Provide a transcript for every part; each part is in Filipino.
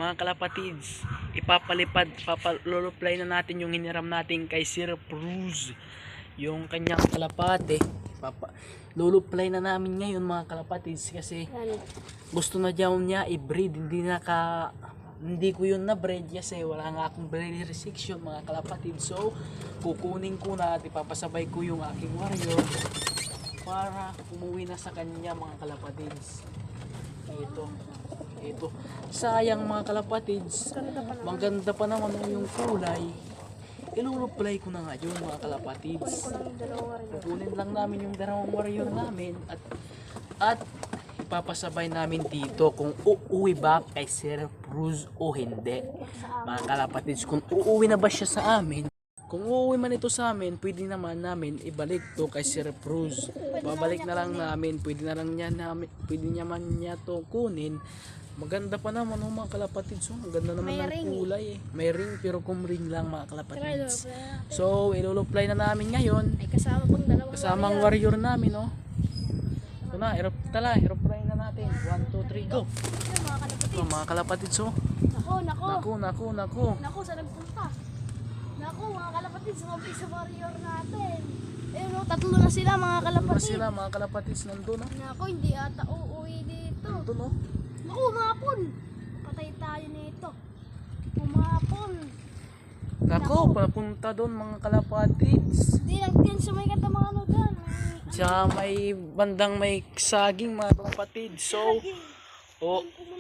mga kalapatids, luluply na natin yung hiniram natin kay Sir Cruz, yung kanyang kalapate. Luluply na namin ngayon mga kalapatids kasi gusto na niya i-breed. Hindi ko yun na breed kasi wala nga akong breed restriction mga kalapatids. So kukunin ko na at ipapasabay ko yung aking warrior para umuwi na sa kanya mga kalapatids. Ito. Sayang mga kalapatids. Maganda pa naman yung kulay. Iluluply ko na ngayon mga kalapatids. Kukunin lang namin yung dalawang warrior namin at ipapasabay namin dito kung uuwi ba kay Sir Cruz o hindi. Mga kalapatids, kung uuwi na ba siya sa amin. Kung uuwi man ito sa amin, pwede naman namin ibalik to kay Sir Cruz. Babalik na lang namin, pwede niya man niya to kunin. Maganda pa naman mga kalapatids. Ang ganda naman ng kulay eh. May ring pero kung ring lang mga kalapatids. So iluluply na namin ngayon. Kasamang warrior namin oh. Ito na, iluluply na natin. 1, 2, 3, go. Ito mga kalapatids oh. Naku, saan nagpunta? Naku, mga kalapatids, sumabay sa warrior natin. Ayun o, tatlo na sila mga kalapatids. Mga kalapatids nandun oh. Naku, hindi ata uuwi dito. Nandun oh. Naku, umapon. Patay tayo nito. Umapon. Naku, papunta doon mga kalapatids. Hindi lang yan sa may katamang ano dyan. Sa may bandang may saging mga kalapatids.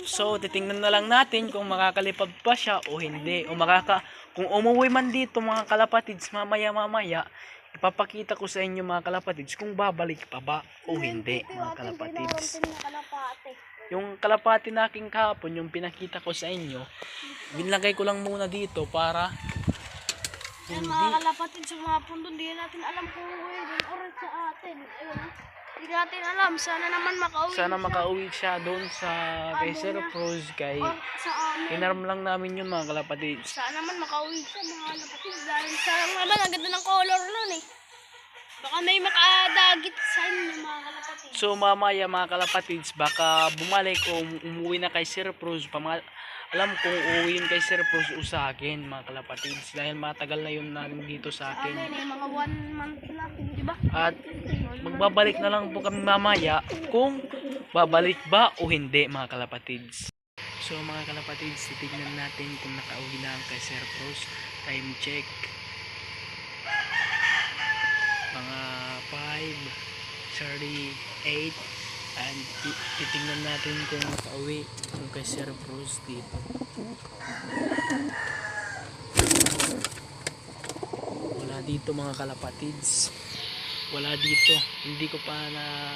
So titingnan na lang natin kung makakalipad pa siya o hindi. Kung umuwi man dito mga kalapatids mamaya ipapakita ko sa inyo mga kalapatids kung babalik pa ba o hindi mga kalapatids. Yung kalapati na aking kahapon, yung pinakita ko sa inyo, binlagay ko lang muna dito para hindi. Mga kalapatids, sumapon doon. Hindi natin alam kung uuwi doon or sa atin. Ayun, hindi natin alam. Sana naman makauwi Sana makauwi siya doon sa kay Sir Cruz kay hinaram lang namin yun mga kalapatids. Sana naman makauwi siya mga kalapatids. Dahil sayang naman, ang ganda ng color nun eh. Baka may makadagit sa inyo mga kalapatids. So mamaya mga kalapatids, baka bumalik o umuwi na kay Sir Cruz. Alam kung uuwiin kay Sir Cruz o sa akin mga kalapatids. Dahil matagal na yun namin dito sa akin. Mga 1 month lang, di ba? At magbabalik na lang po kami mamaya kung babalik ba o hindi mga kalapatids. So mga kalapatids, titignan natin kung nakauwi na ang kay Sir Cruz. Time check. Mga 5:38 and titingnan natin kung makauwi kung kay Sir Cruz dito. Wala dito mga kalapatids, wala dito. Hindi ko pa na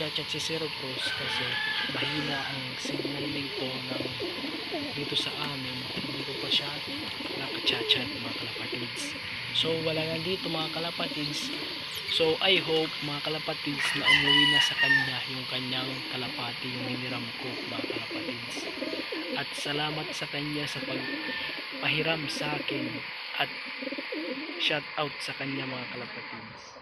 chat si Sir Cruz kasi mahina ang signal dito sa amin. Hindi ko pa siya nakachat mga kalapatids. So wala nga dito mga kalapatids. So I hope mga kalapatids na umuwi na sa kanya yung kanyang kalapati, yung hiniram ko mga kalapatids. At salamat sa kanya sa pagpahiram sa akin at shout out sa kanya mga kalapatids.